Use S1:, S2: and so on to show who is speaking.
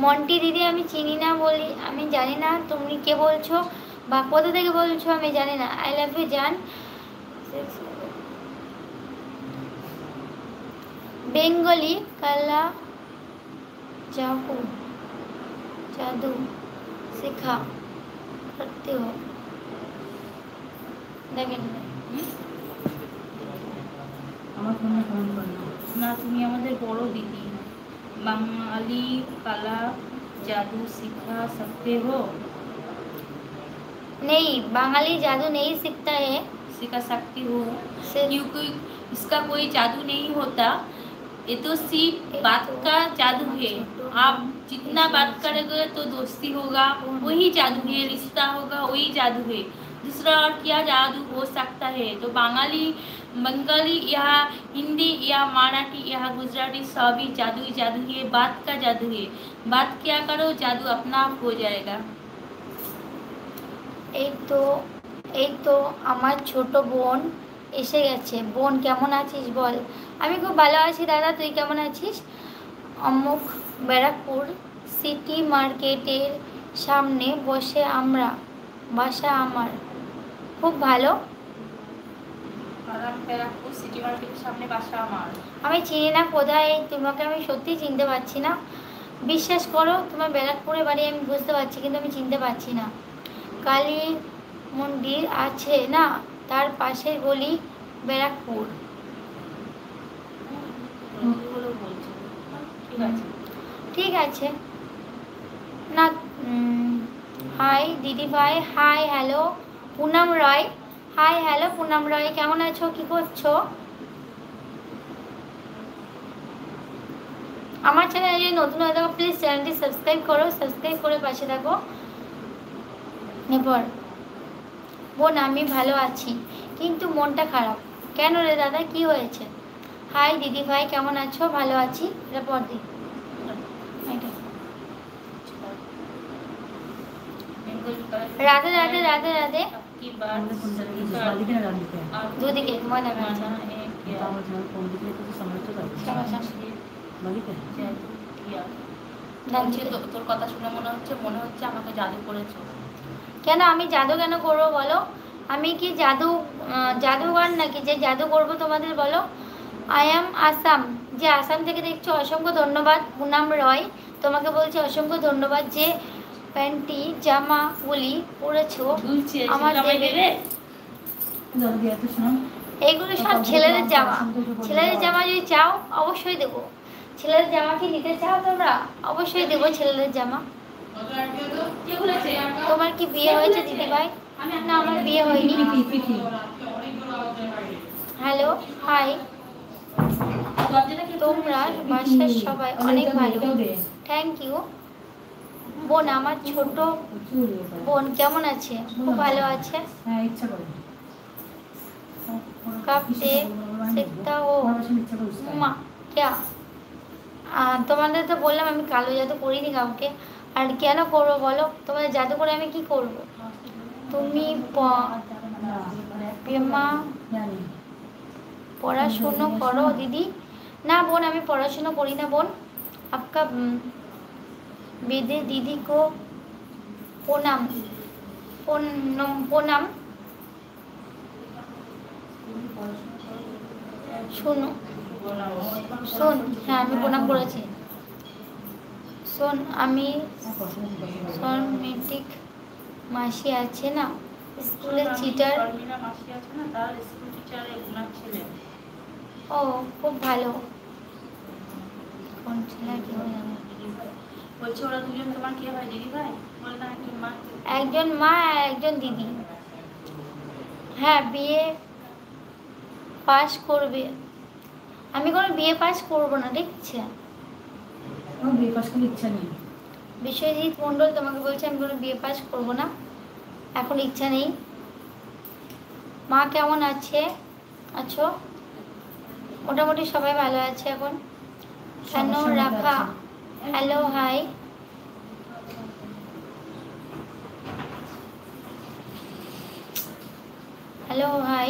S1: মন্টি দিদি আমি চিনি না, বলি আমি জানি না তুমি কে বলছো বা কোথা থেকে বলছো আমি জানি না। আই লাভ ইউ জান। বেঙ্গলি কালা जादू जादू सिखा करते हो দেখেন
S2: আমার ফোনে ফোন করো না, তুমি আমাদের বড় দিদি। বাঙালি কালা जादू सिखा सकते हो?
S1: नहीं, बांगाली जादू नहीं सीखता है।
S2: सिखा सकती हो क्योंकि इसका कोई जादू नहीं होता, ये तो सिर्फ बात का जादू है। आप जितना बात करोगे तो दोस्ती होगा, वही जादू है। रिश्ता होगा, वही जादू है। दूसरा और क्या जादू हो सकता है? तो बंगाली या हिंदी या मराठी या गुजराती सभी जादू ही जादू है। बात का जादू है। बात क्या करो, जादू अपना आप हो जाएगा।
S1: এই তো আমার ছোট বোন এসে গেছে। বোন কেমন আছিস বল? আমি খুব ভালো আছি দাদা, তুই কেমন আছিস? অমুক ব্যারাকপুর সিটি মার্কেটের সামনে বসে আমরা বাসা আমার। খুব ভালো।
S2: ব্যারাকপুর সিটি মার্কেটের সামনে বাসা আমার।
S1: আমি চিনি না কোথায়, তোমাকে আমি সত্যি চিনতে পারছি না। বিশ্বাস করো, তোমার ব্যারাকপুরে বাড়ি আমি বুঝতে পারছি, কিন্তু আমি চিনতে পারছি না। কালী মন্দির আছে না, তার পাশের গলি ব্যারাকপুর। ঠিক আছে না। হাই দিদি ভাই, হাই হ্যালো পুনম রয়। হাই হ্যালো পুনম রয়, কেমন আছো, কি করছো? আমার চ্যানেলে যদি নতুন হয়ে থাকো প্লিজ চ্যানেলটি সাবস্ক্রাইব করো, সাবস্ক্রাইব করে পাশে থাকো। এরপর বোন আমি ভালো আছি কিন্তু মনটা খারাপ। কেন রে দাদা, কি হয়েছে? হাই দিদি ভাই, কেমন আছো? ভালো আছি। এরপর দি রাধে রাধে রাধে রাধে। দুদিকে মনে
S2: তোর কথা শুনে মনে হচ্ছে আমাকে জাদু করেছো।
S1: কেন আমি জাদু কেন করবো বলো? আমি কি জাদুঘর নাকি যে জাদু করবো তোমাদের বলো? আই এম আসাম, যে আসাম থেকে দেখছো অসংখ্য ধন্যবাদ। পুনাম রয় তোমাকে বলছি অসংখ্য ধন্যবাদ যে প্যান্টি জামাগুলি পরেছো আমার দেবে। এইগুলো সব ছেলেদের জামা, ছেলেদের জামা যদি চাও অবশ্যই দেবো। ছেলেদের জামা কি নিতে চাও তোমরা? অবশ্যই দেবো ছেলেদের জামা। তোমার কি বিয়ে হয়েছে দিদি ভাই? না আমার বিয়ে হয়নি। হ্যালো হাই, তোমরা বাসার সবাই অনেক ভালো, থ্যাংক ইউ। বোন আমার ছোট বোন কেমন আছে? খুব ভালো আছে। কাঁপতে শিখতা ও মা ক্যা? তোমাদের তো বললাম আমি কালো জাদু করিনি কাউকে, আর কেন করবো বলো? তোমাদের জাদু করে আমি কি করব? তুমি পড়াশুনো করো দিদি? না বোন আমি পড়াশুনো করি না বোন। আপকা বেদে দিদি কো প্রণাম। প্রণাম। শোনো শোন, হ্যাঁ আমি প্রণাম করেছি। শোন আমি শর্মিটিক মাসি আছে না স্কুলের চিটার। ও খুব ভালো। কোন ছেলে কি
S2: বলছি ওরা দুজন তোমার কে হয় দিদি ভাই?
S1: একজন মা আর একজন দিদি। হ্যাঁ বিয়ে পাস করবে। আমি কোনো বিয়ে পাস করবো না, দেখছে
S2: বিয়ে পাস করার ইচ্ছা নেই।
S1: বিশ্বজিৎ মন্ডল তোমাকে বলছে আমি কোনো বিয়ে পাস করবো না, এখন ইচ্ছা নেই। মা কেমন আছো? মোটামুটি সবাই ভালো আছে এখন। কেন রাখা? Hello hi. Hello hi.